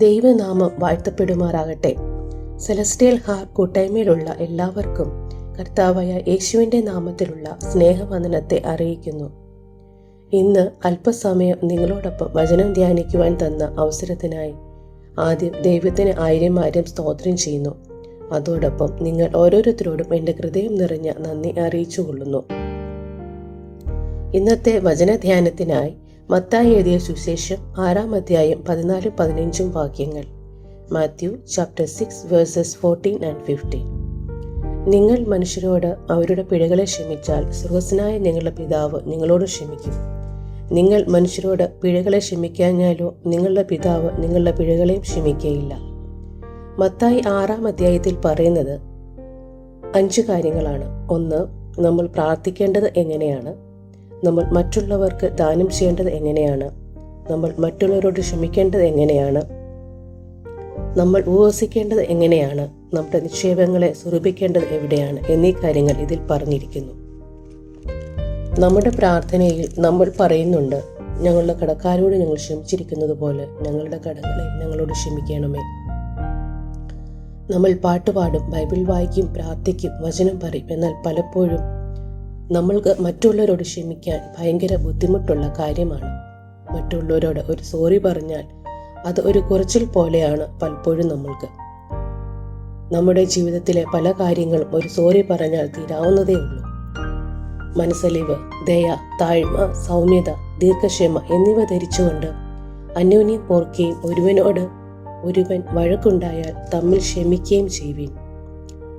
ദൈവനാമം വാഴ്ത്തപ്പെടുമാറാകട്ടെ. സെലസ്റ്റിയൽ ഹാർ കൂട്ടായ്മയിലുള്ള എല്ലാവർക്കും കർത്താവായ യേശുവിൻ്റെ നാമത്തിലുള്ള സ്നേഹവന്ദനത്തെ അറിയിക്കുന്നു. ഇന്ന് അല്പസമയം നിങ്ങളോടൊപ്പം വചനം ധ്യാനിക്കുവാൻ തന്ന അവസരത്തിനായി ആദ്യം ദൈവത്തിന് ആയിരം സ്തോത്രം ചെയ്യുന്നു. അതോടൊപ്പം നിങ്ങൾ ഓരോരുത്തരോടും എൻ്റെ ഹൃദയം നിറഞ്ഞ നന്ദി അറിയിച്ചുകൊള്ളുന്നു. ഇന്നത്തെ വചനധ്യാനത്തിനായി മത്തായി എഴുതിയ സുവിശേഷം 6-ാം അധ്യായം 14-15 വാക്യങ്ങൾ. Matthew chapter 6 versus 14 and 15. നിങ്ങൾ മനുഷ്യരോട് അവരുടെ പിഴകളെ ക്ഷമിച്ചാൽ സ്വർഗ്ഗസ്ഥനായ നിങ്ങളുടെ പിതാവ് നിങ്ങളോട് ക്ഷമിക്കും. നിങ്ങൾ മനുഷ്യരോട് പിഴകളെ ക്ഷമിക്കാഞ്ഞാലോ നിങ്ങളുടെ പിതാവ് നിങ്ങളുടെ പിഴകളെയും ക്ഷമിക്കുകയില്ല. മത്തായി 6-ാം അധ്യായത്തിൽ പറയുന്നത് 5 കാര്യങ്ങളാണ്. 1. നമ്മൾ പ്രാർത്ഥിക്കേണ്ടത് എങ്ങനെയാണ്, നമ്മൾ മറ്റുള്ളവർക്ക് ദാനം ചെയ്യേണ്ടത് എങ്ങനെയാണ്, നമ്മൾ മറ്റുള്ളവരോട് ക്ഷമിക്കേണ്ടത് എങ്ങനെയാണ്, നമ്മൾ ഉപവസിക്കേണ്ടത് എങ്ങനെയാണ്, നമ്മുടെ നിക്ഷേപങ്ങളെ സ്വരൂപിക്കേണ്ടത് എവിടെയാണ് എന്നീ കാര്യങ്ങൾ ഇതിൽ പറഞ്ഞിരിക്കുന്നു. നമ്മുടെ പ്രാർത്ഥനയിൽ നമ്മൾ പറയുന്നുണ്ട്, ഞങ്ങളുടെ കടക്കാരോട് ഞങ്ങൾ ക്ഷമിച്ചിരിക്കുന്നത് പോലെ ഞങ്ങളുടെ കടങ്ങളെ ഞങ്ങളോട് ക്ഷമിക്കണമേ. നമ്മൾ പാട്ടുപാടും, ബൈബിൾ വായിക്കും, പ്രാർത്ഥിക്കും, വചനം പറയും. എന്നാൽ പലപ്പോഴും നമ്മൾക്ക് മറ്റുള്ളവരോട് ക്ഷമിക്കാൻ ഭയങ്കര ബുദ്ധിമുട്ടുള്ള കാര്യമാണ്. മറ്റുള്ളവരോട് ഒരു സോറി പറഞ്ഞാൽ അത് ഒരു കുറച്ചിൽ പോലെയാണ് പലപ്പോഴും നമ്മൾക്ക്. നമ്മുടെ ജീവിതത്തിലെ പല കാര്യങ്ങളും ഒരു സോറി പറഞ്ഞാൽ തീരാവുന്നതേ ഉള്ളൂ. മനസ്സലിവ്, ദയ, താഴ്മ, സൗമ്യത, ദീർഘക്ഷമ എന്നിവ ധരിച്ചുകൊണ്ട് അന്യോന്യം പോർക്കുകയും ഒരുവനോട് ഒരുവൻ വഴക്കുണ്ടായാൽ തമ്മിൽ ക്ഷമിക്കുകയും ചെയ്യുവിൻ.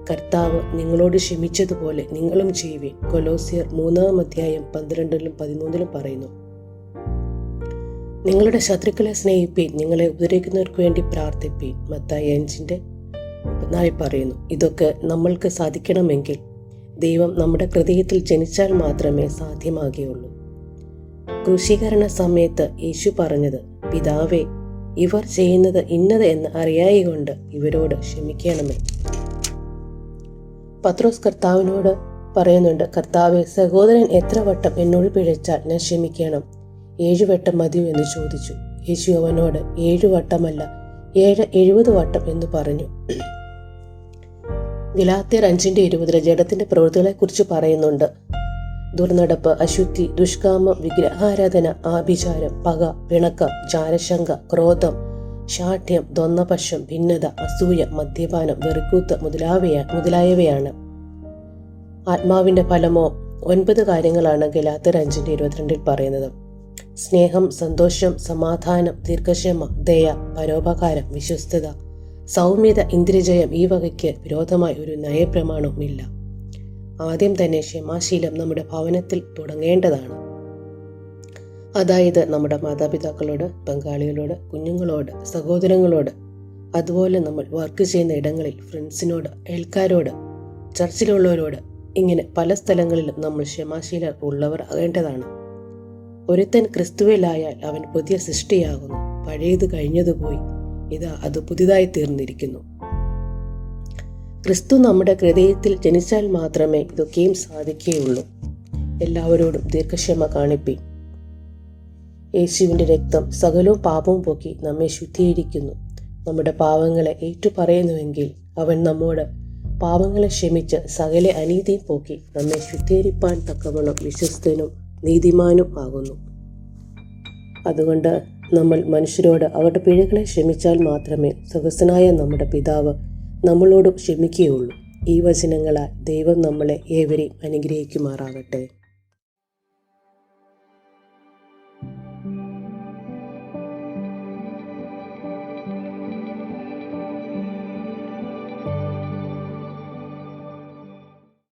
കർത്താവ് നിങ്ങളോട് ക്ഷമിച്ചതുപോലെ നിങ്ങളും ചെയ്യുവിൻ. കൊലോസ്യർ 3-ാം അധ്യായം 12-13 പറയുന്നു. നിങ്ങളുടെ ശത്രുക്കളെ സ്നേഹിപ്പീൻ, നിങ്ങളെ ഉപദ്രവിക്കുന്നവർക്ക് വേണ്ടി പ്രാർത്ഥിപ്പീൻ. മത്തായി 5:34 പറയുന്നു. ഇതൊക്കെ നമ്മൾക്ക് സാധിക്കണമെങ്കിൽ ദൈവം നമ്മുടെ ഹൃദയത്തിൽ ജനിച്ചാൽ മാത്രമേ സാധ്യമാകുകയുള്ളൂ. ക്രൂശീകരണ സമയത്ത് യേശു പറഞ്ഞത്, പിതാവേ, ഇവർ ചെയ്യുന്നത് ഇന്നത് എന്ന് അറിയായികൊണ്ട് ഇവരോട് ക്ഷമിക്കണമേ. പത്രോസ് കർത്താവിനോട് പറയുന്നുണ്ട്, കർത്താവെ, സഹോദരൻ എത്ര വട്ടം എന്നോട് പിഴച്ചാൽ ഞാൻ ക്ഷമിക്കണം? 7 വട്ടം മതിയോ എന്ന് ചോദിച്ചു. യേശു അവനോട് 7 വട്ടമല്ല 70 വട്ടം എന്ന് പറഞ്ഞു. ഗലാത്യർ 5:20 ജഡത്തിന്റെ പ്രവൃത്തികളെ കുറിച്ച് പറയുന്നുണ്ട്. ദുർനടപ്പ്, അശുദ്ധി, ദുഷ്കാമം, വിഗ്രഹാരാധന, ആഭിചാരം, പക, പിണക്കം, ജാരശങ്ക, ക്രോധം, ശാഠ്യം, ദ്വന്ദ്വപക്ഷം, ഭിന്നത, അസൂയ, മദ്യപാനം, വെറുക്കൂത്ത് മുതലായവയാണ് ആത്മാവിന്റെ ഫലമോ. 9 കാര്യങ്ങളാണ് ഗലാത്യർ 5:22 പറയുന്നത്. സ്നേഹം, സന്തോഷം, സമാധാനം, ദീർഘക്ഷമ, ദയ, പരോപകാരം, വിശ്വസ്തത, സൗമ്യത, ഇന്ദ്രിയജയം, ഈ വകയ്ക്ക് വിരോധമായി ഒരു നയപ്രമാണവും ഇല്ല. ആദ്യം തന്നെ ക്ഷമാശീലം നമ്മുടെ ഭവനത്തിൽ തുടങ്ങേണ്ടതാണ്. അതായത് നമ്മുടെ മാതാപിതാക്കളോട്, പങ്കാളികളോട്, കുഞ്ഞുങ്ങളോട്, സഹോദരങ്ങളോട്, അതുപോലെ നമ്മൾ വർക്ക് ചെയ്യുന്ന ഇടങ്ങളിൽ ഫ്രണ്ട്സിനോട്, അയൽക്കാരോട്, ചർച്ചിലുള്ളവരോട്, ഇങ്ങനെ പല സ്ഥലങ്ങളിലും നമ്മൾ ക്ഷമാശീലർ ഉള്ളവർ ആകേണ്ടതാണ്. ഒരുത്തൻ ക്രിസ്തുവിലായാൽ അവൻ പുതിയ സൃഷ്ടിയാകുന്നു, പഴയത് കഴിഞ്ഞതുപോയി, അത് പുതിയതായി തീർന്നിരിക്കുന്നു. ക്രിസ്തു നമ്മുടെ ഹൃദയത്തിൽ ജനിച്ചാൽ മാത്രമേ ഇതൊക്കെയും സാധിക്കുകയുള്ളൂ. എല്ലാവരോടും ദീർഘക്ഷമ കാണിപ്പീൻ. യേശുവിൻ്റെ രക്തം സകലവും പാപവും പോക്കി നമ്മെ ശുദ്ധീകരിക്കുന്നു. നമ്മുടെ പാവങ്ങളെ ഏറ്റുപറയുന്നുവെങ്കിൽ അവൻ നമ്മോട് പാവങ്ങളെ ക്ഷമിച്ച് സകല അനീതിയും പോക്കി നമ്മെ ശുദ്ധീകരിപ്പാൻ തക്കവണ്ണം വിശ്വസ്തനും നീതിമാനും ആകുന്നു. അതുകൊണ്ട് നമ്മൾ മനുഷ്യരോട് അവരുടെ പിഴകളെ ക്ഷമിച്ചാൽ മാത്രമേ സ്വർഗ്ഗസ്ഥനായ നമ്മുടെ പിതാവ് നമ്മളോടും ക്ഷമിക്കുകയുള്ളൂ. ഈ വചനങ്ങളാൽ ദൈവം നമ്മളെ ഏവരെയും അനുഗ്രഹിക്കുമാറാകട്ടെ.